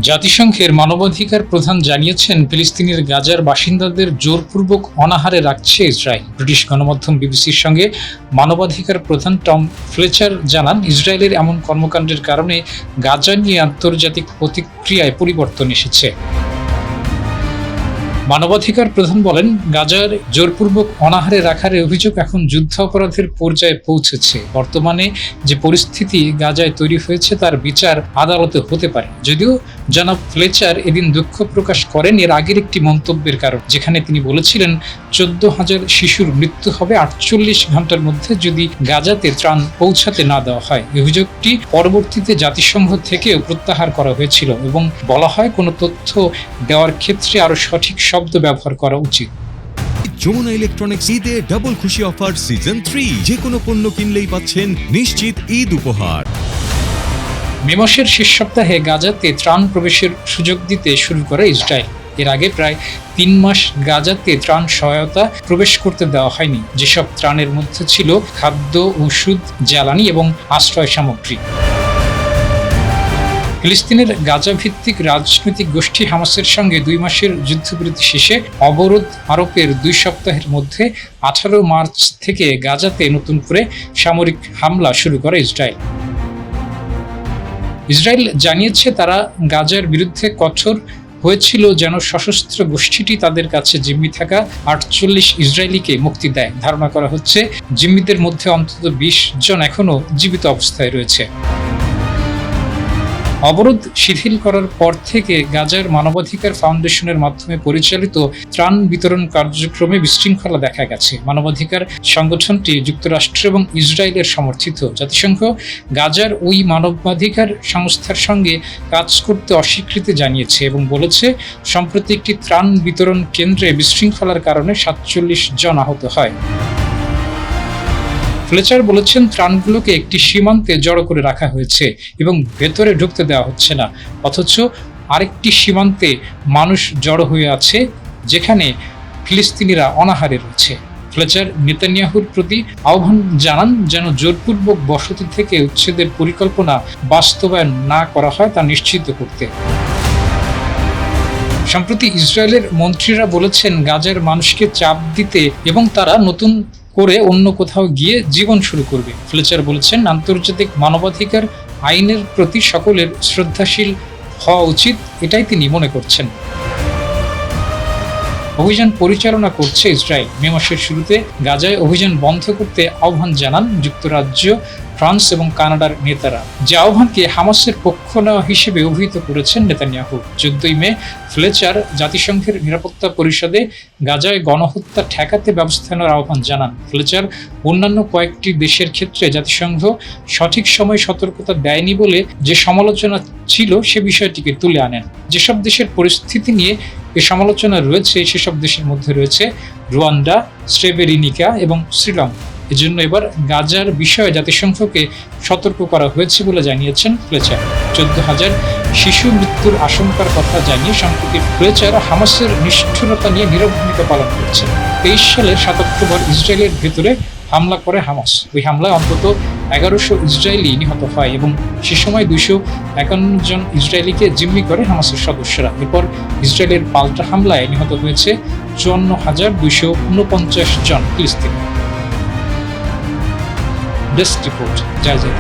জাতিসংঘের মানবাধিকার প্রধান জানিয়েছেন, ফিলিস্তিনের গাজার বাসিন্দাদের জোরপূর্বক অনাহারে রাখছে ইসরায়েল। ব্রিটিশ গণমাধ্যম বিবিসির সঙ্গে মানবাধিকার প্রধান টম ফ্লেচার জানান, ইসরায়েলের এমন কর্মকাণ্ডের কারণে গাজা নিয়ে আন্তর্জাতিক প্রতিক্রিয়ায় পরিবর্তন এসেছে। মানবাধিকার প্রধান বলেন, গাজার জোরপূর্বক অনাহারে রাখার অভিযোগ এখন যুদ্ধাপরাধের পর্যায়ে পৌঁছেছে। বর্তমানে যে পরিস্থিতি গাজায় তৈরি হয়েছে তার বিচার আদালতে হতে পারে। যদিও জনাব ফ্লেচার এদিন দুঃখ প্রকাশ করেন এর আগের একটি মন্তব্যের কারণ, যেখানে তিনি বলেছিলেন 14,000 শিশুর মৃত্যু হবে 48 ঘন্টার মধ্যে যদি গাজাতে ত্রাণ পৌঁছাতে না দেওয়া হয়। এই অভিযোগটি পরবর্তীতে জাতিসংঘ থেকেও প্রত্যাহার করা হয়েছিল এবং বলা হয় কোনো তথ্য দেওয়ার ক্ষেত্রে আরো সঠিক শব্দ ব্যবহার করা উচিত। যমুনা ইলেকট্রনিক্স ঈদে ডাবল খুশি অফার সিজন 3, যে কোনো পণ্য কিনলেই পাচ্ছেন নিশ্চিত ঈদ উপহার। মে মাসের শেষ সপ্তাহে গাজাতে ত্রাণ প্রবেশের সুযোগ দিতে শুরু করে ইসরায়েল। এর আগে প্রায় 3 মাস গাজাতে ত্রাণ সহায়তা প্রবেশ করতে দেওয়া হয়নি, যেসব ত্রাণের মধ্যে ছিল খাদ্য, ওষুধ, জ্বালানি এবং আশ্রয় সামগ্রী। ফিলিস্তিনের গাজা ভিত্তিক রাজনৈতিক গোষ্ঠী হামাসের সঙ্গে 2 মাসের যুদ্ধবিরতি শেষে অবরোধ আরোপের 2 সপ্তাহের মধ্যে 18 মার্চ থেকে গাজাতে নতুন করে সামরিক হামলা শুরু করে ইসরায়েল। ইসরায়েল জানিয়েছে, তারা গাজার বিরুদ্ধে কঠোর হয়েছিল যেন সশস্ত্র গোষ্ঠীটি তাদের কাছে জিম্মি থাকা 48 ইসরায়েলিকে মুক্তি দেয়। ধারণা করা হচ্ছে, জিম্মিদের মধ্যে অন্তত 20 জন এখনও জীবিত অবস্থায় রয়েছে। অবরোধ শিথিল করার পর থেকে গাজার মানবাধিকার ফাউন্ডেশনের মাধ্যমে পরিচালিত ত্রাণ বিতরণ কার্যক্রমে বিশৃঙ্খলা দেখা গেছে। মানবাধিকার সংগঠনটি যুক্তরাষ্ট্র এবং ইসরায়েলের সমর্থিত। জাতিসংঘ গাজার ওই মানবাধিকার সংস্থার সঙ্গে কাজ করতে অস্বীকৃতি জানিয়েছে এবং বলেছে, সম্প্রতি একটি ত্রাণ বিতরণ কেন্দ্রে বিশৃঙ্খলার কারণে 47 জন আহত হয়। ফ্লেচার বলেছেন, ত্রাণগুলোকে একটি সীমান্তে জড়ো করে রাখা হয়েছে এবং ভেতরে ঢুকতে দেওয়া হচ্ছে না, অথচ আরেকটি সীমান্তে মানুষ জড়ো হয়ে আছে যেখানে ফিলিস্তিনিরা অনাহারে রয়েছে। ফ্লেচার নেতানিয়াহুর প্রতি আহ্বান জানান যেন জোরপূর্বক বসতি থেকে উচ্ছেদের পরিকল্পনা বাস্তবায়ন না করা হয় তা নিশ্চিত করতে। সম্প্রতি ইসরায়েলের মন্ত্রীরা বলেছেন, গাজার মানুষকে চাপ দিতে এবং তারা নতুন করে অন্য কোথাও গিয়ে জীবন শুরু করবে। ফ্লেচার বলেছেন, আন্তর্জাতিক মানবাধিকার আইনের প্রতি সকলের শ্রদ্ধাশীল হওয়া উচিত, এটাই তিনি মনে করছেন। অভিযান পরিচালনা করছে ইসরায়েল। মে মাসের শুরুতে গাজায় অভিযান বন্ধ করতে আহ্বান জানান যুক্তরাজ্য, ফ্রান্স এবং কানাডার নেতারা, যে আহ্বানকে হামাসের পক্ষ নেওয়া হিসেবে অভিহিত করেছেন নেতানিয়াহু। 14 মে ফ্লেচার জাতিসংঘের নিরাপত্তা পরিষদে গাজায় গণহত্যা ঠেকাতে ব্যবস্থা নেওয়ার আহ্বান জানান। ফ্লেচার অন্যান্য কয়েকটি দেশের ক্ষেত্রে জাতিসংঘ সঠিক সময়ে সতর্কতা দেয়নি বলে যে সমালোচনা ছিল সে বিষয়টিকে তুলে আনেন। যেসব দেশের পরিস্থিতি নিয়ে এ সমালোচনা রয়েছে সেসব দেশের মধ্যে রয়েছে রুয়ান্ডা, স্রেবেরিনিকা এবং শ্রীলঙ্কা। এজন্য এবার গাজার বিষয়ে জাতিসংঘকে সতর্ক করা হয়েছে বলে জানিয়েছেন ফ্লেচার। 14,000 শিশু মৃত্যুর আশঙ্কার কথা জানিয়ে সম্প্রতি ফ্লেচার হামাসের নিষ্ঠুরতা নিয়ে নীরব ভূমিকা পালন করছেন। 23 সালের 7 অক্টোবর ইসরায়েলের ভেতরে হামলা করে হামাস। ওই হামলায় অন্তত 1100 ইসরায়েলি নিহত হয় এবং সে সময় 251 জন ইসরায়েলিকে জিম্মি করে হামাসের সদস্যরা। এরপর ইসরায়েলের পাল্টা হামলায় নিহত হয়েছে 54,249 জন ফিলিস্তিনি। ডেস্ক রিপোর্ট, জয় জয়।